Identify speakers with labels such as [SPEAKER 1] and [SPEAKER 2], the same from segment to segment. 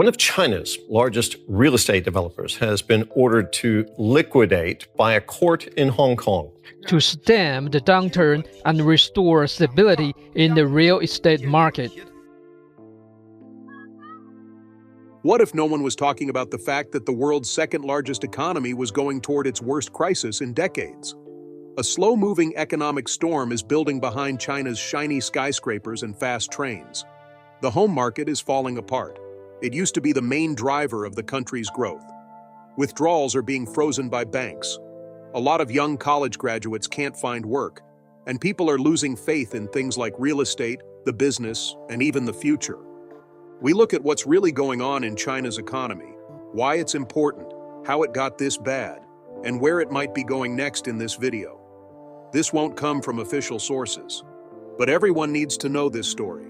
[SPEAKER 1] One of China's largest real estate developers has been ordered to liquidate by a court in Hong Kong
[SPEAKER 2] to stem the downturn and restore stability in the real estate market.
[SPEAKER 3] What if no one was talking about the fact that the world's second-largest economy was going toward its worst crisis in decades? A slow-moving economic storm is building behind China's shiny skyscrapers and fast trains. The home market is falling apart. It used to be the main driver of the country's growth. Withdrawals are being frozen by banks. A lot of young college graduates can't find work, and people are losing faith in things like real estate, the business, and even the future. We look at what's really going on in China's economy, why it's important, how it got this bad, and where it might be going next in this video. This won't come from official sources, but everyone needs to know this story.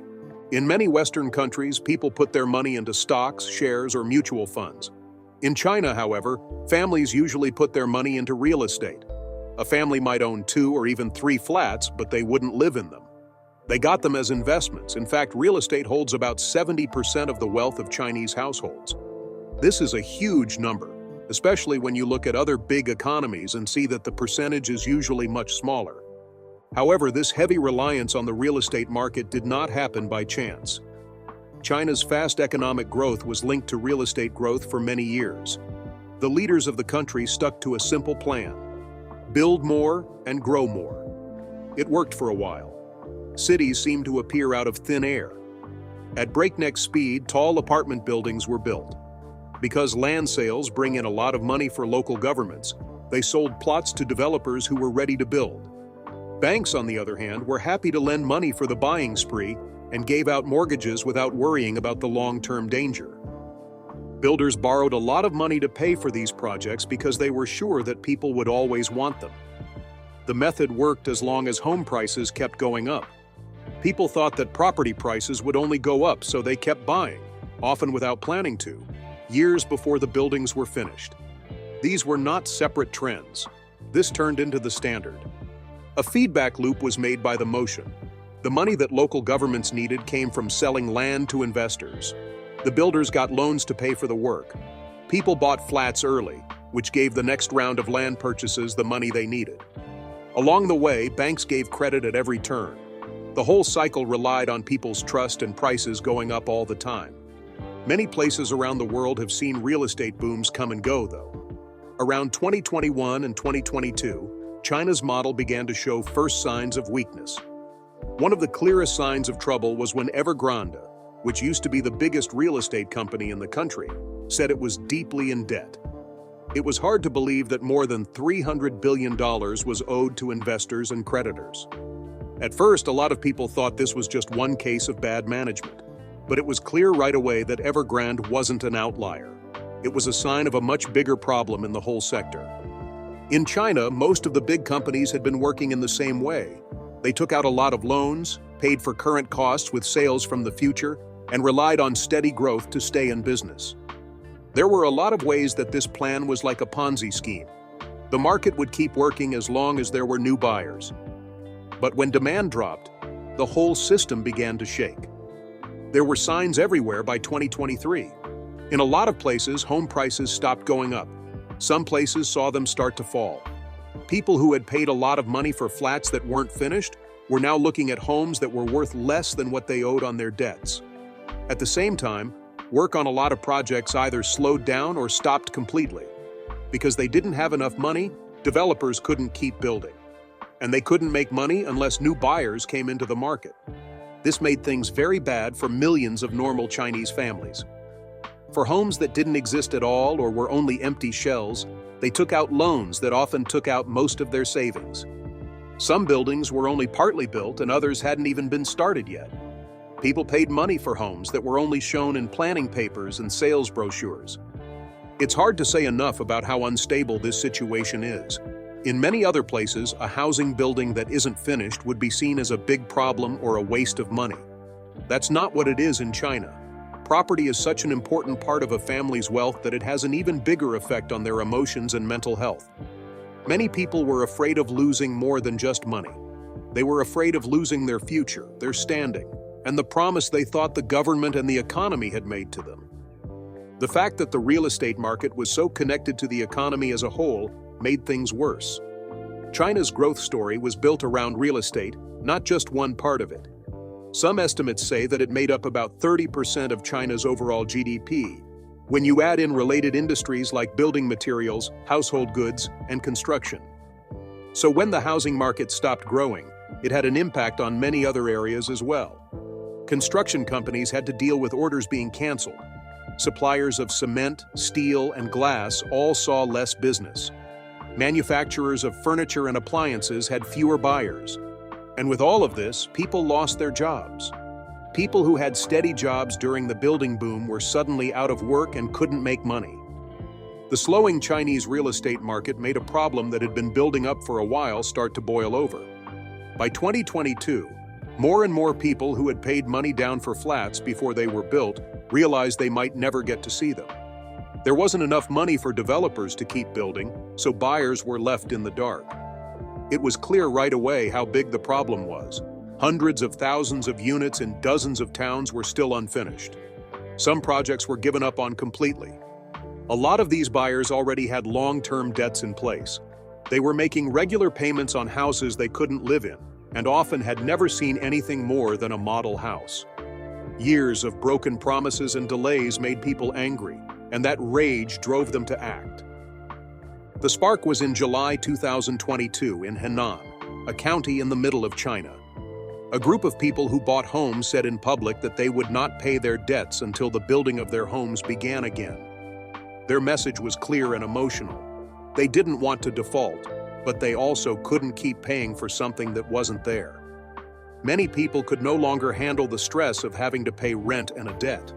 [SPEAKER 3] In many Western countries, people put their money into stocks, shares, or mutual funds. In China, however, families usually put their money into real estate. A family might own 2 or even 3 flats, but they wouldn't live in them. They got them as investments. In fact, real estate holds about 70% of the wealth of Chinese households. This is a huge number, especially when you look at other big economies and see that the percentage is usually much smaller. However, this heavy reliance on the real estate market did not happen by chance. China's fast economic growth was linked to real estate growth for many years. The leaders of the country stuck to a simple plan: build more and grow more. It worked for a while. Cities seemed to appear out of thin air. At breakneck speed, tall apartment buildings were built. Because land sales bring in a lot of money for local governments, they sold plots to developers who were ready to build. Banks, on the other hand, were happy to lend money for the buying spree and gave out mortgages without worrying about the long-term danger. Builders borrowed a lot of money to pay for these projects because they were sure that people would always want them. The method worked as long as home prices kept going up. People thought that property prices would only go up, so they kept buying, often without planning to, years before the buildings were finished. These were not separate trends. This turned into the standard. A feedback loop was made by the motion. The money that local governments needed came from selling land to investors. The builders got loans to pay for the work. People bought flats early, which gave the next round of land purchases the money they needed. Along the way, banks gave credit at every turn. The whole cycle relied on people's trust and prices going up all the time. Many places around the world have seen real estate booms come and go, though. Around 2021 and 2022, China's model began to show first signs of weakness. One of the clearest signs of trouble was when Evergrande, which used to be the biggest real estate company in the country, said it was deeply in debt. It was hard to believe that more than $300 billion was owed to investors and creditors. At first, a lot of people thought this was just one case of bad management, but it was clear right away that Evergrande wasn't an outlier. It was a sign of a much bigger problem in the whole sector. In China, most of the big companies had been working in the same way. They took out a lot of loans, paid for current costs with sales from the future, and relied on steady growth to stay in business. There were a lot of ways that this plan was like a Ponzi scheme. The market would keep working as long as there were new buyers. But when demand dropped, the whole system began to shake. There were signs everywhere by 2023. In a lot of places, home prices stopped going up. Some places saw them start to fall. People who had paid a lot of money for flats that weren't finished were now looking at homes that were worth less than what they owed on their debts. At the same time, work on a lot of projects either slowed down or stopped completely. Because they didn't have enough money, developers couldn't keep building. And they couldn't make money unless new buyers came into the market. This made things very bad for millions of normal Chinese families. For homes that didn't exist at all or were only empty shells, they took out loans that often took out most of their savings. Some buildings were only partly built and others hadn't even been started yet. People paid money for homes that were only shown in planning papers and sales brochures. It's hard to say enough about how unstable this situation is. In many other places, a housing building that isn't finished would be seen as a big problem or a waste of money. That's not what it is in China. Property is such an important part of a family's wealth that it has an even bigger effect on their emotions and mental health. Many people were afraid of losing more than just money. They were afraid of losing their future, their standing, and the promise they thought the government and the economy had made to them. The fact that the real estate market was so connected to the economy as a whole made things worse. China's growth story was built around real estate, not just one part of it. Some estimates say that it made up about 30% of China's overall GDP, when you add in related industries like building materials, household goods, and construction. So when the housing market stopped growing, it had an impact on many other areas as well. Construction companies had to deal with orders being canceled. Suppliers of cement, steel, and glass all saw less business. Manufacturers of furniture and appliances had fewer buyers. And with all of this, people lost their jobs. People who had steady jobs during the building boom were suddenly out of work and couldn't make money. The slowing Chinese real estate market made a problem that had been building up for a while start to boil over. By 2022, more and more people who had paid money down for flats before they were built realized they might never get to see them. There wasn't enough money for developers to keep building, so buyers were left in the dark. It was clear right away how big the problem was. Hundreds of thousands of units in dozens of towns were still unfinished. Some projects were given up on completely. A lot of these buyers already had long-term debts in place. They were making regular payments on houses they couldn't live in, and often had never seen anything more than a model house. Years of broken promises and delays made people angry, and that rage drove them to act. The spark was in July 2022 in Henan, a county in the middle of China. A group of people who bought homes said in public that they would not pay their debts until the building of their homes began again. Their message was clear and emotional. They didn't want to default, but they also couldn't keep paying for something that wasn't there. Many people could no longer handle the stress of having to pay rent and a debt.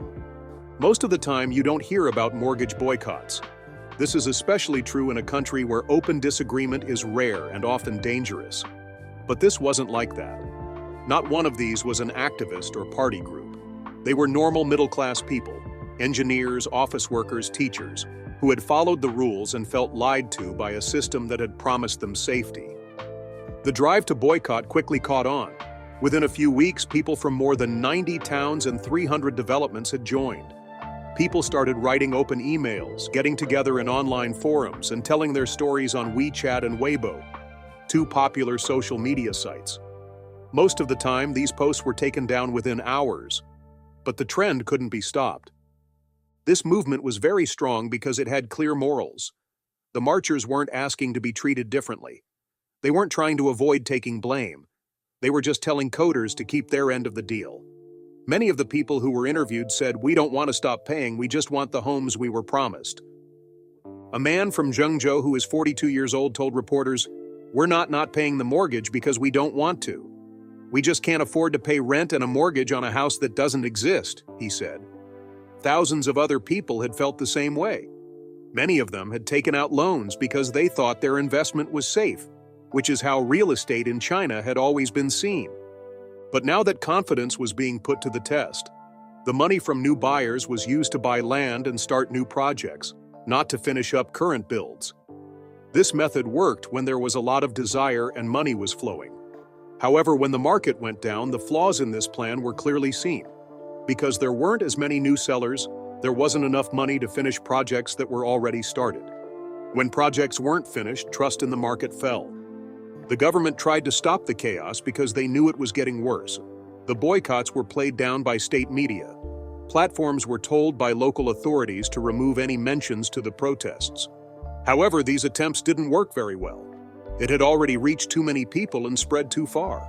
[SPEAKER 3] Most of the time, you don't hear about mortgage boycotts. This is especially true in a country where open disagreement is rare and often dangerous. But this wasn't like that. Not one of these was an activist or party group. They were normal middle-class people, engineers, office workers, teachers, who had followed the rules and felt lied to by a system that had promised them safety. The drive to boycott quickly caught on. Within a few weeks, people from more than 90 towns and 300 developments had joined. People started writing open emails, getting together in online forums, and telling their stories on WeChat and Weibo, two popular social media sites. Most of the time, these posts were taken down within hours, but the trend couldn't be stopped. This movement was very strong because it had clear morals. The marchers weren't asking to be treated differently. They weren't trying to avoid taking blame. They were just telling coders to keep their end of the deal. Many of the people who were interviewed said, "We don't want to stop paying, we just want the homes we were promised." A man from Zhengzhou who is 42 years old told reporters, "We're not paying the mortgage because we don't want to. We just can't afford to pay rent and a mortgage on a house that doesn't exist," he said. Thousands of other people had felt the same way. Many of them had taken out loans because they thought their investment was safe, which is how real estate in China had always been seen. But now that confidence was being put to the test, the money from new buyers was used to buy land and start new projects, not to finish up current builds. This method worked when there was a lot of desire and money was flowing. However, when the market went down, the flaws in this plan were clearly seen. Because there weren't as many new sellers, there wasn't enough money to finish projects that were already started. When projects weren't finished, trust in the market fell. The government tried to stop the chaos because they knew it was getting worse. The boycotts were played down by state media. Platforms were told by local authorities to remove any mentions to the protests. However, these attempts didn't work very well. It had already reached too many people and spread too far.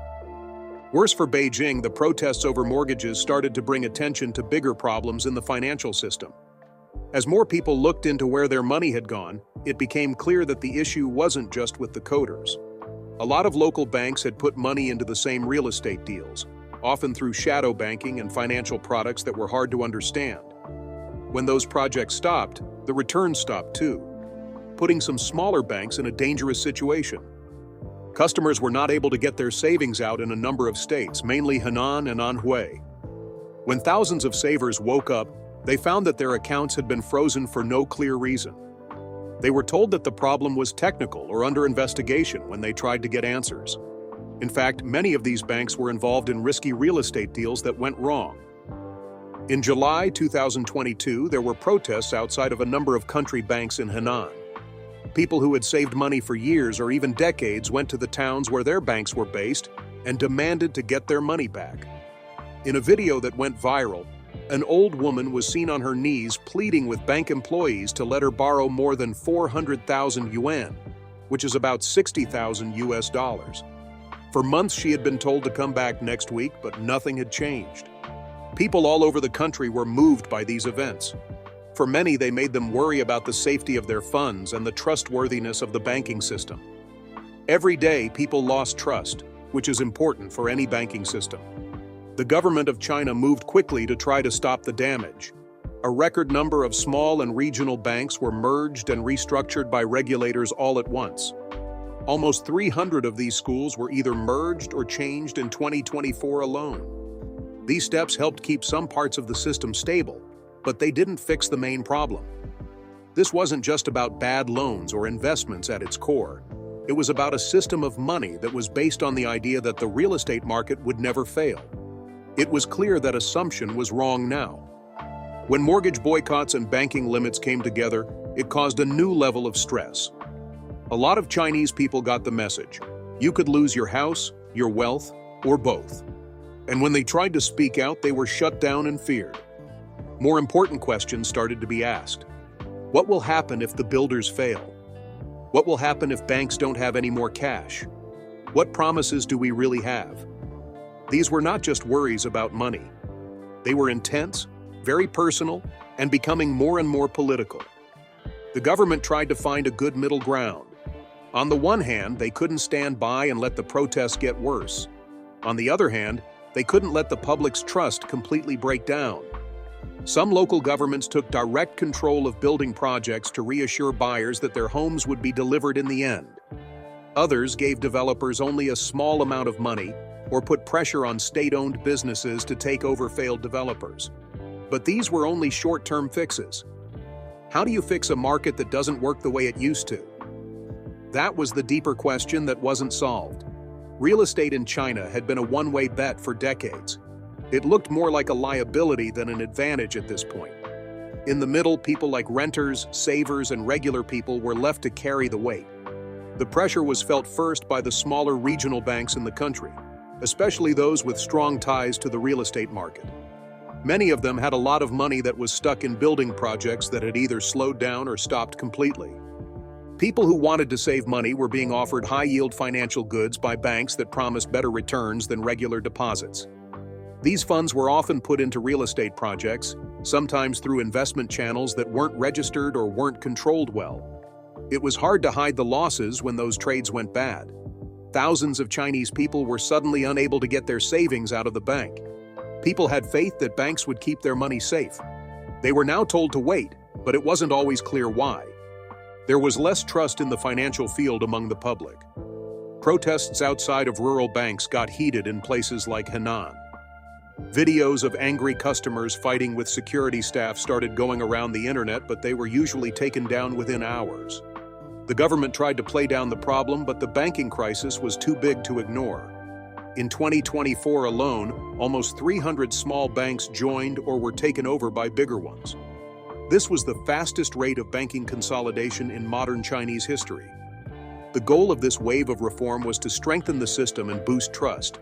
[SPEAKER 3] Worse for Beijing, the protests over mortgages started to bring attention to bigger problems in the financial system. As more people looked into where their money had gone, it became clear that the issue wasn't just with the coders. A lot of local banks had put money into the same real estate deals, often through shadow banking and financial products that were hard to understand. When those projects stopped, the returns stopped too, putting some smaller banks in a dangerous situation. Customers were not able to get their savings out in a number of states, mainly Henan and Anhui. When thousands of savers woke up, they found that their accounts had been frozen for no clear reason. They were told that the problem was technical or under investigation when they tried to get answers. In fact, many of these banks were involved in risky real estate deals that went wrong. In July 2022, there were protests outside of a number of country banks in Henan. People who had saved money for years or even decades went to the towns where their banks were based and demanded to get their money back. In a video that went viral, an old woman was seen on her knees pleading with bank employees to let her borrow more than 400,000 yuan, which is about 60,000 US dollars. For months she had been told to come back next week, but nothing had changed. People all over the country were moved by these events. For many, they made them worry about the safety of their funds and the trustworthiness of the banking system. Every day, people lost trust, which is important for any banking system. The government of China moved quickly to try to stop the damage. A record number of small and regional banks were merged and restructured by regulators all at once. Almost 300 of these schools were either merged or changed in 2024 alone. These steps helped keep some parts of the system stable, but they didn't fix the main problem. This wasn't just about bad loans or investments at its core. It was about a system of money that was based on the idea that the real estate market would never fail. It was clear that assumption was wrong now. When mortgage boycotts and banking limits came together, it caused a new level of stress. A lot of Chinese people got the message. You could lose your house, your wealth, or both. And when they tried to speak out, they were shut down and feared. More important questions started to be asked. What will happen if the builders fail? What will happen if banks don't have any more cash? What promises do we really have? These were not just worries about money. They were intense, very personal, and becoming more and more political. The government tried to find a good middle ground. On the one hand, they couldn't stand by and let the protests get worse. On the other hand, they couldn't let the public's trust completely break down. Some local governments took direct control of building projects to reassure buyers that their homes would be delivered in the end. Others gave developers only a small amount of money or put pressure on state-owned businesses to take over failed developers. But these were only short-term fixes. How do you fix a market that doesn't work the way it used to? That was the deeper question that wasn't solved. Real estate in China had been a one-way bet for decades. It looked more like a liability than an advantage at this point. In the middle, people like renters, savers, and regular people were left to carry the weight. The pressure was felt first by the smaller regional banks in the country, especially those with strong ties to the real estate market. Many of them had a lot of money that was stuck in building projects that had either slowed down or stopped completely. People who wanted to save money were being offered high-yield financial goods by banks that promised better returns than regular deposits. These funds were often put into real estate projects, sometimes through investment channels that weren't registered or weren't controlled well. It was hard to hide the losses when those trades went bad. Thousands of Chinese people were suddenly unable to get their savings out of the bank. People had faith that banks would keep their money safe. They were now told to wait, but it wasn't always clear why. There was less trust in the financial field among the public. Protests outside of rural banks got heated in places like Henan. Videos of angry customers fighting with security staff started going around the internet, but they were usually taken down within hours. The government tried to play down the problem, but the banking crisis was too big to ignore. In 2024 alone, almost 300 small banks joined or were taken over by bigger ones. This was the fastest rate of banking consolidation in modern Chinese history. The goal of this wave of reform was to strengthen the system and boost trust.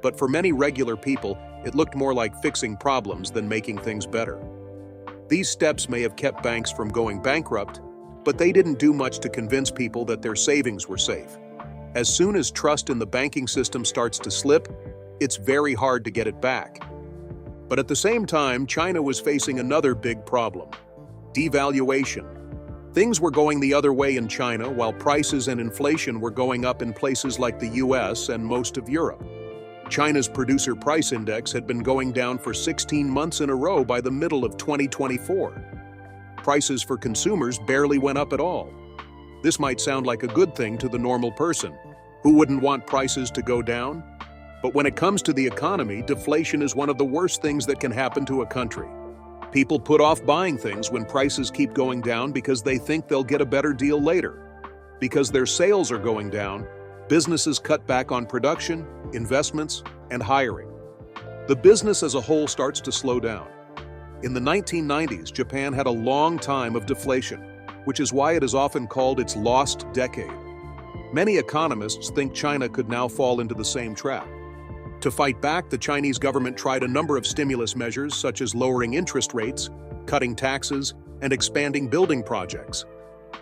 [SPEAKER 3] But for many regular people, it looked more like fixing problems than making things better. These steps may have kept banks from going bankrupt, but they didn't do much to convince people that their savings were safe. As soon as trust in the banking system starts to slip, it's very hard to get it back. But at the same time, China was facing another big problem: devaluation. Things were going the other way in China, while prices and inflation were going up in places like the US and most of Europe. China's producer price index had been going down for 16 months in a row by the middle of 2024. Prices for consumers barely went up at all. This might sound like a good thing to the normal person. Who wouldn't want prices to go down? But when it comes to the economy, deflation is one of the worst things that can happen to a country. People put off buying things when prices keep going down because they think they'll get a better deal later. Because their sales are going down, businesses cut back on production, investments, and hiring. The business as a whole starts to slow down. In the 1990s, Japan had a long time of deflation, which is why it is often called its lost decade. Many economists think China could now fall into the same trap. To fight back, the Chinese government tried a number of stimulus measures such as lowering interest rates, cutting taxes, and expanding building projects.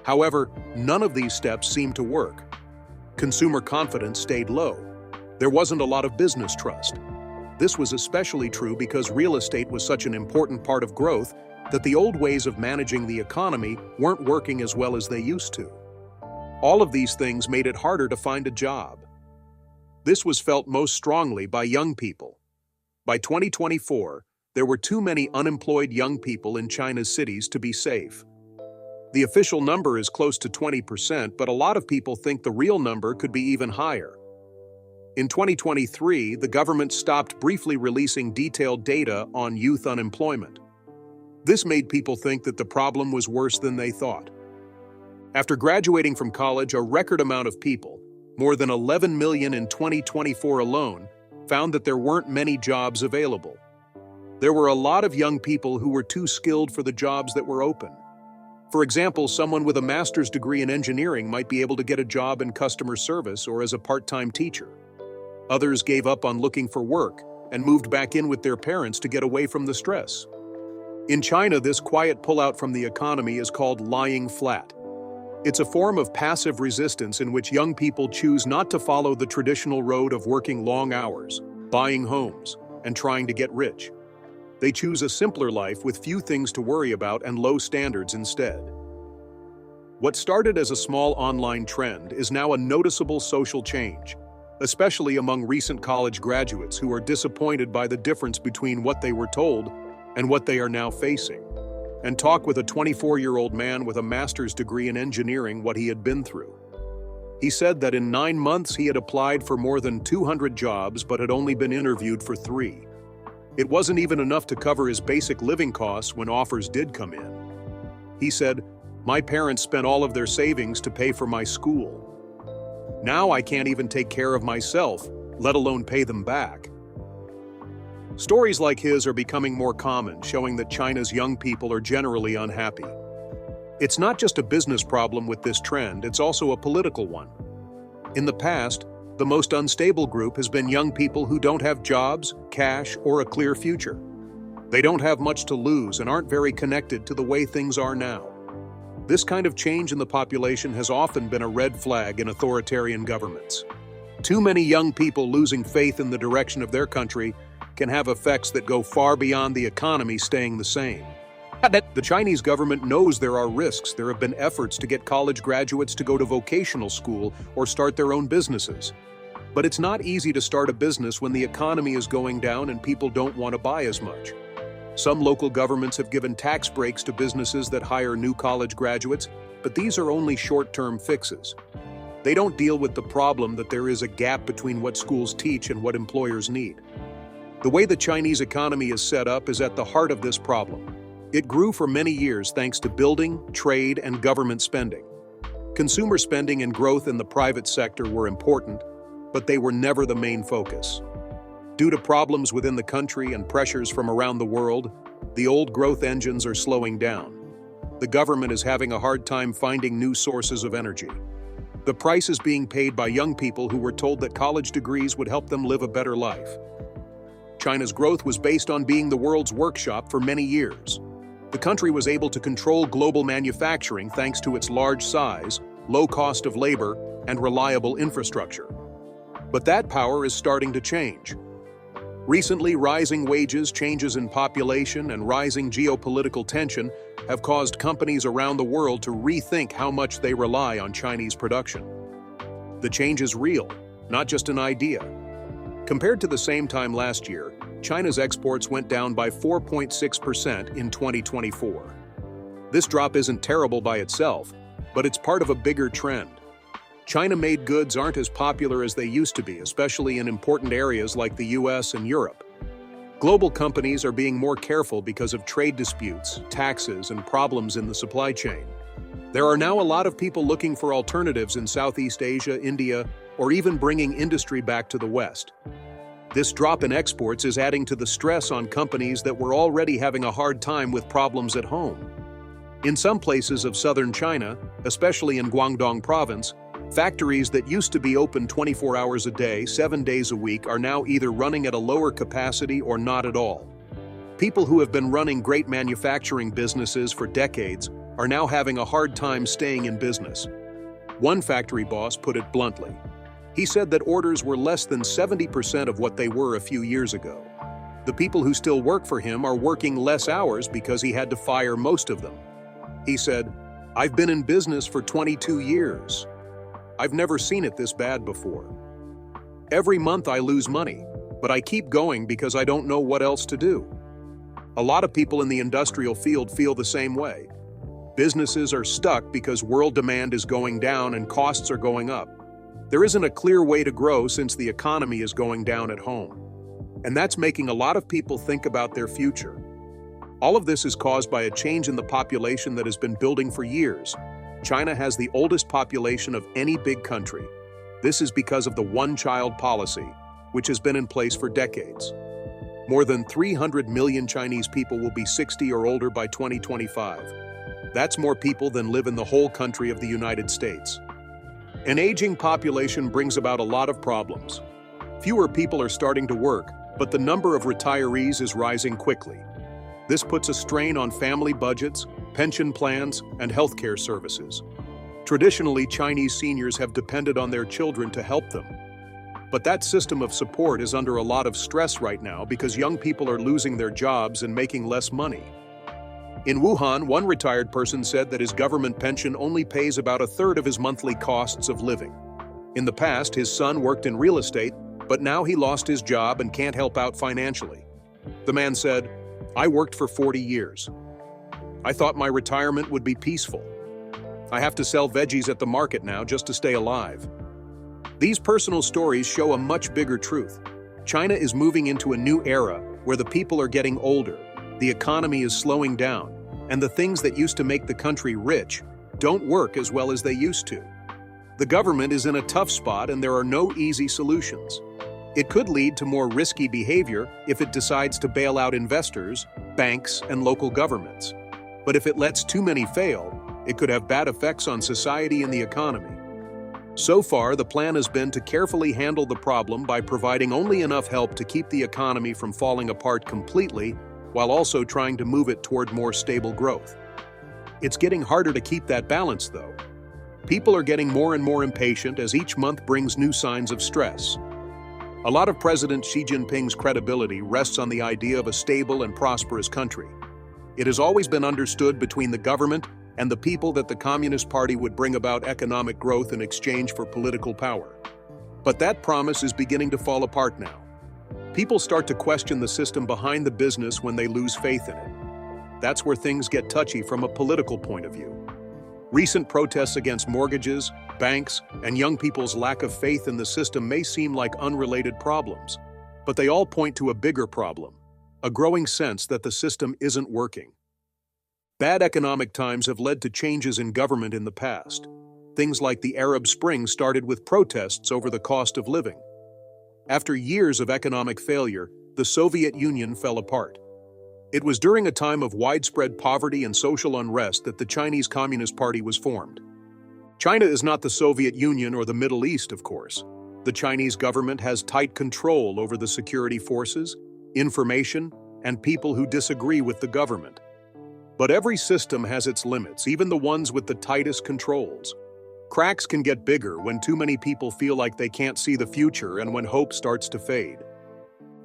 [SPEAKER 3] However, none of these steps seemed to work. Consumer confidence stayed low. There wasn't a lot of business trust. This was especially true because real estate was such an important part of growth that the old ways of managing the economy weren't working as well as they used to. All of these things made it harder to find a job. This was felt most strongly by young people. By 2024, there were too many unemployed young people in China's cities to be safe. The official number is close to 20%, but a lot of people think the real number could be even higher. In 2023, the government stopped briefly releasing detailed data on youth unemployment. This made people think that the problem was worse than they thought. After graduating from college, a record amount of people, more than 11 million in 2024 alone, found that there weren't many jobs available. There were a lot of young people who were too skilled for the jobs that were open. For example, someone with a master's degree in engineering might be able to get a job in customer service or as a part-time teacher. Others gave up on looking for work and moved back in with their parents to get away from the stress. In China, this quiet pullout from the economy is called lying flat. It's a form of passive resistance in which young people choose not to follow the traditional road of working long hours, buying homes, and trying to get rich. They choose a simpler life with few things to worry about and low standards instead. What started as a small online trend is now a noticeable social change, especially among recent college graduates who are disappointed by the difference between what they were told and what they are now facing. And talk with a 24-year-old man with a master's degree in engineering what he had been through. He said that in 9 months he had applied for more than 200 jobs but had only been interviewed for 3. It wasn't even enough to cover his basic living costs when offers did come in. He said, "My parents spent all of their savings to pay for my school. Now I can't even take care of myself, let alone pay them back." Stories like his are becoming more common, showing that China's young people are generally unhappy. It's not just a business problem with this trend, it's also a political one. In the past, the most unstable group has been young people who don't have jobs, cash, or a clear future. They don't have much to lose and aren't very connected to the way things are now. This kind of change in the population has often been a red flag in authoritarian governments. Too many young people losing faith in the direction of their country can have effects that go far beyond the economy staying the same. The Chinese government knows there are risks. There have been efforts to get college graduates to go to vocational school or start their own businesses. But it's not easy to start a business when the economy is going down and people don't want to buy as much. Some local governments have given tax breaks to businesses that hire new college graduates, but these are only short-term fixes. They don't deal with the problem that there is a gap between what schools teach and what employers need. The way the Chinese economy is set up is at the heart of this problem. It grew for many years thanks to building, trade, and government spending. Consumer spending and growth in the private sector were important, but they were never the main focus. Due to problems within the country and pressures from around the world, the old growth engines are slowing down. The government is having a hard time finding new sources of energy. The price is being paid by young people who were told that college degrees would help them live a better life. China's growth was based on being the world's workshop for many years. The country was able to control global manufacturing thanks to its large size, low cost of labor, and reliable infrastructure. But that power is starting to change. Recently, rising wages, changes in population, and rising geopolitical tension have caused companies around the world to rethink how much they rely on Chinese production. The change is real, not just an idea. Compared to the same time last year, China's exports went down by 4.6% in 2024. This drop isn't terrible by itself, but it's part of a bigger trend. China-made goods aren't as popular as they used to be, especially in important areas like the US and Europe. Global companies are being more careful because of trade disputes, taxes, and problems in the supply chain. There are now a lot of people looking for alternatives in Southeast Asia, India, or even bringing industry back to the West. This drop in exports is adding to the stress on companies that were already having a hard time with problems at home. In some places of southern China, especially in Guangdong province, factories that used to be open 24 hours a day, 7 days a week, are now either running at a lower capacity or not at all. People who have been running great manufacturing businesses for decades are now having a hard time staying in business. One factory boss put it bluntly. He said that orders were less than 70% of what they were a few years ago. The people who still work for him are working less hours because he had to fire most of them. He said, "I've been in business for 22 years. I've never seen it this bad before. Every month I lose money, but I keep going because I don't know what else to do." A lot of people in the industrial field feel the same way. Businesses are stuck because world demand is going down and costs are going up. There isn't a clear way to grow since the economy is going down at home. And that's making a lot of people think about their future. All of this is caused by a change in the population that has been building for years. China has the oldest population of any big country. This is because of the one-child policy, which has been in place for decades. More than 300 million Chinese people will be 60 or older by 2025. That's more people than live in the whole country of the United States. An aging population brings about a lot of problems. Fewer people are starting to work, but the number of retirees is rising quickly. This puts a strain on family budgets, pension plans, and healthcare services. Traditionally, Chinese seniors have depended on their children to help them. But that system of support is under a lot of stress right now because young people are losing their jobs and making less money. In Wuhan, one retired person said that his government pension only pays about a third of his monthly costs of living. In the past, his son worked in real estate, but now he lost his job and can't help out financially. The man said, "I worked for 40 years. I thought my retirement would be peaceful. I have to sell veggies at the market now just to stay alive." These personal stories show a much bigger truth. China is moving into a new era where the people are getting older, the economy is slowing down, and the things that used to make the country rich don't work as well as they used to. The government is in a tough spot and there are no easy solutions. It could lead to more risky behavior if it decides to bail out investors, banks, and local governments. But if it lets too many fail, it could have bad effects on society and the economy. So far, the plan has been to carefully handle the problem by providing only enough help to keep the economy from falling apart completely, while also trying to move it toward more stable growth. It's getting harder to keep that balance, though. People are getting more and more impatient as each month brings new signs of stress. A lot of President Xi Jinping's credibility rests on the idea of a stable and prosperous country. It has always been understood between the government and the people that the Communist Party would bring about economic growth in exchange for political power. But that promise is beginning to fall apart now. People start to question the system behind the business when they lose faith in it. That's where things get touchy from a political point of view. Recent protests against mortgages, banks, and young people's lack of faith in the system may seem like unrelated problems, but they all point to a bigger problem, a growing sense that the system isn't working. Bad economic times have led to changes in government in the past. Things like the Arab Spring started with protests over the cost of living. After years of economic failure, the Soviet Union fell apart. It was during a time of widespread poverty and social unrest that the Chinese Communist Party was formed. China is not the Soviet Union or the Middle East, of course. The Chinese government has tight control over the security forces, information, and people who disagree with the government. But every system has its limits, even the ones with the tightest controls. Cracks can get bigger when too many people feel like they can't see the future and when hope starts to fade.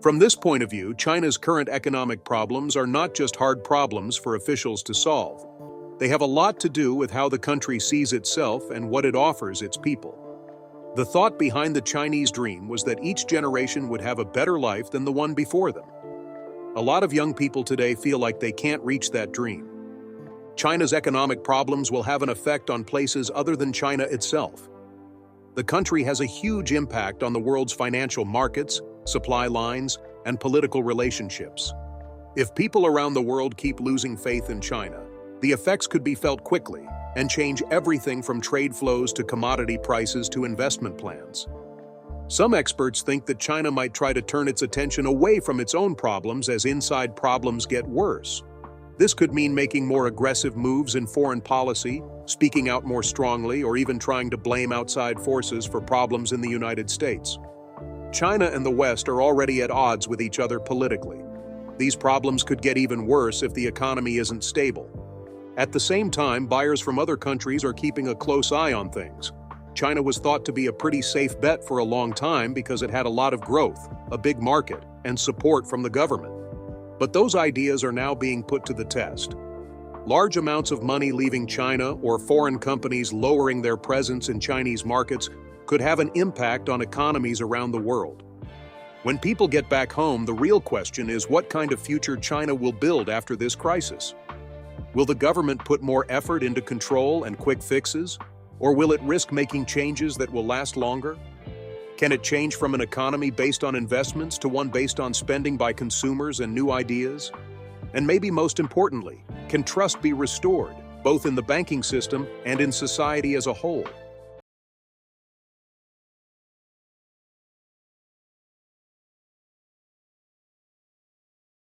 [SPEAKER 3] From this point of view, China's current economic problems are not just hard problems for officials to solve. They have a lot to do with how the country sees itself and what it offers its people. The thought behind the Chinese dream was that each generation would have a better life than the one before them. A lot of young people today feel like they can't reach that dream. China's economic problems will have an effect on places other than China itself. The country has a huge impact on the world's financial markets, supply lines, and political relationships. If people around the world keep losing faith in China, the effects could be felt quickly and change everything from trade flows to commodity prices to investment plans. Some experts think that China might try to turn its attention away from its own problems as inside problems get worse. This could mean making more aggressive moves in foreign policy, speaking out more strongly, or even trying to blame outside forces for problems in the United States. China and the West are already at odds with each other politically. These problems could get even worse if the economy isn't stable. At the same time, buyers from other countries are keeping a close eye on things. China was thought to be a pretty safe bet for a long time because it had a lot of growth, a big market, and support from the government. But those ideas are now being put to the test. Large amounts of money leaving China or foreign companies lowering their presence in Chinese markets could have an impact on economies around the world. When people get back home, the real question is what kind of future China will build after this crisis. Will the government put more effort into control and quick fixes? Or will it risk making changes that will last longer? Can it change from an economy based on investments to one based on spending by consumers and new ideas? And maybe most importantly, can trust be restored, both in the banking system and in society as a whole?